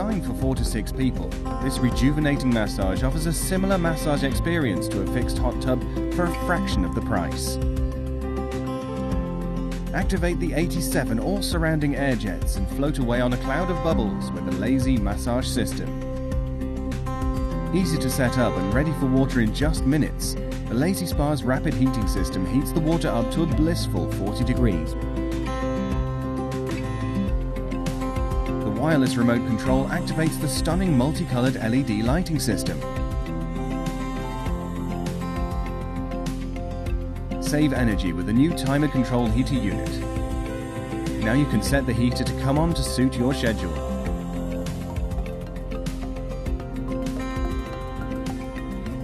Designed for 4 to 6 people, this rejuvenating massage offers a similar massage experience to a fixed hot tub for a fraction of the price. Activate the 87 all-surrounding air jets and float away on a cloud of bubbles with a lazy massage system. Easy to set up and ready for water in just minutes, the Lazy Spa's rapid heating system heats the water up to a blissful 40 degrees. The wireless remote control activates the stunning multicolored LED lighting system. Save energy with the new timer control heater unit. Now you can set the heater to come on to suit your schedule.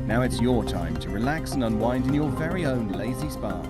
Now it's your time to relax and unwind in your very own Lazy Spa.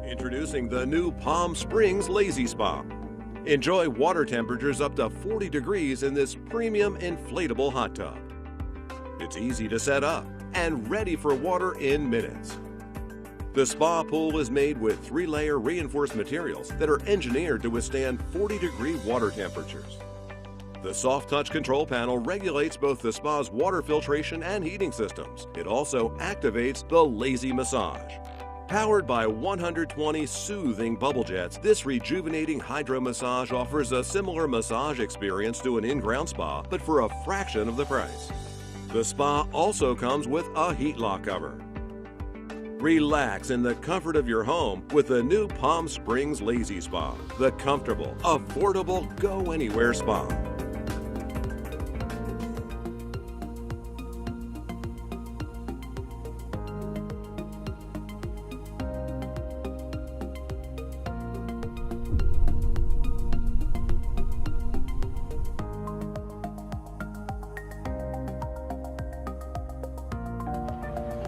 Introducing the new Palm Springs Lazy Spa. Enjoy water temperatures up to 40 degrees in this premium inflatable hot tub. It's easy to set up and ready for water in minutes. The spa pool is made with 3-layer reinforced materials that are engineered to withstand 40-degree water temperatures. The soft touch control panel regulates both the spa's water filtration and heating systems. It also activates the Lazy Massage. Powered by 120 soothing bubble jets, this rejuvenating hydro massage offers a similar massage experience to an in-ground spa, but for a fraction of the price. The spa also comes with a heat lock cover. Relax in the comfort of your home with the new Palm Springs Lazy Spa, the comfortable, affordable, go-anywhere spa.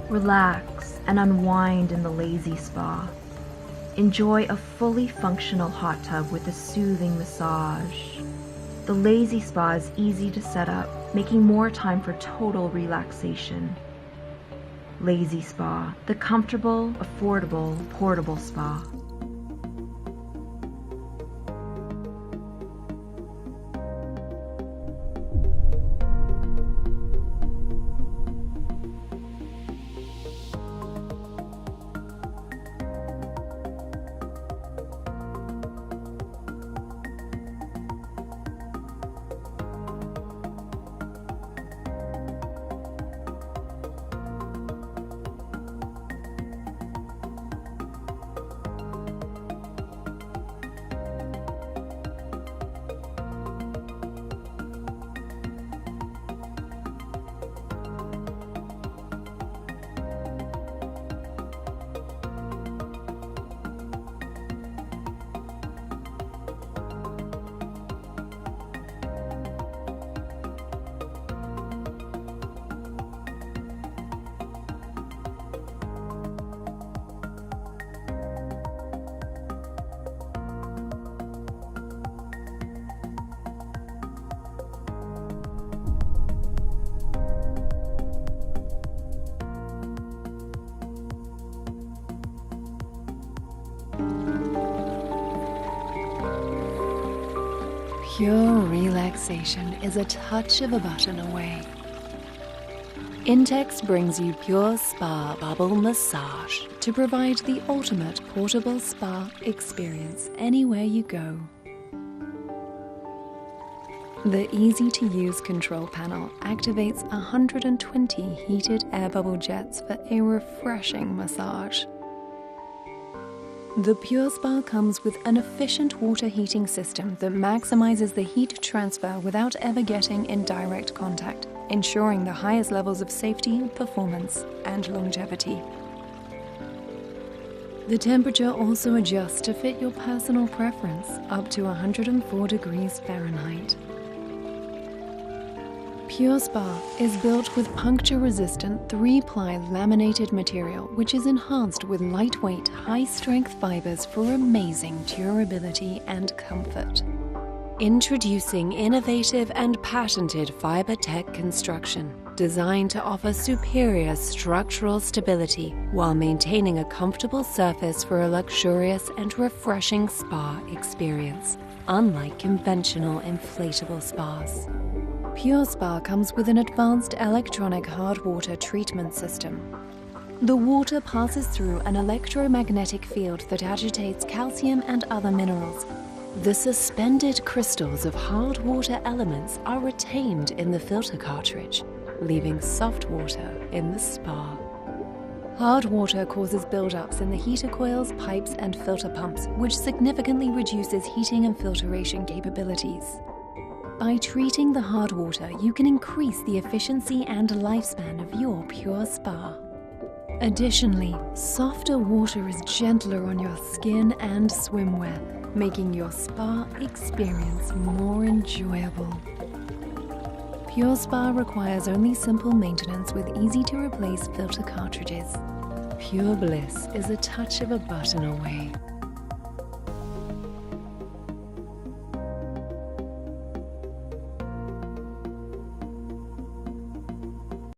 Relax and unwind in the lazy spa. Enjoy a fully functional hot tub with a soothing massage. The lazy spa is easy to set up, making more time for total relaxation. Lazy Spa, the comfortable, affordable, portable spa. Pure relaxation is a touch of a button away. Intex brings you Pure Spa Bubble Massage to provide the ultimate portable spa experience anywhere you go. The easy-to-use control panel activates 120 heated air bubble jets for a refreshing massage. The Pure Spa comes with an efficient water heating system that maximizes the heat transfer without ever getting in direct contact, ensuring the highest levels of safety, performance, and longevity. The temperature also adjusts to fit your personal preference, up to 104 degrees Fahrenheit. Pure Spa is built with puncture-resistant 3-ply laminated material, which is enhanced with lightweight, high-strength fibers for amazing durability and comfort. Introducing innovative and patented fiber tech construction, designed to offer superior structural stability while maintaining a comfortable surface for a luxurious and refreshing spa experience, unlike conventional inflatable spas. Pure Spa comes with an advanced electronic hard water treatment system. The water passes through an electromagnetic field that agitates calcium and other minerals. The suspended crystals of hard water elements are retained in the filter cartridge, leaving soft water in the spa. Hard water causes buildups in the heater coils, pipes, and filter pumps, which significantly reduces heating and filtration capabilities. By treating the hard water, you can increase the efficiency and lifespan of your Pure Spa. Additionally, softer water is gentler on your skin and swimwear, making your spa experience more enjoyable. Pure Spa requires only simple maintenance with easy-to-replace filter cartridges. Pure bliss is a touch of a button away.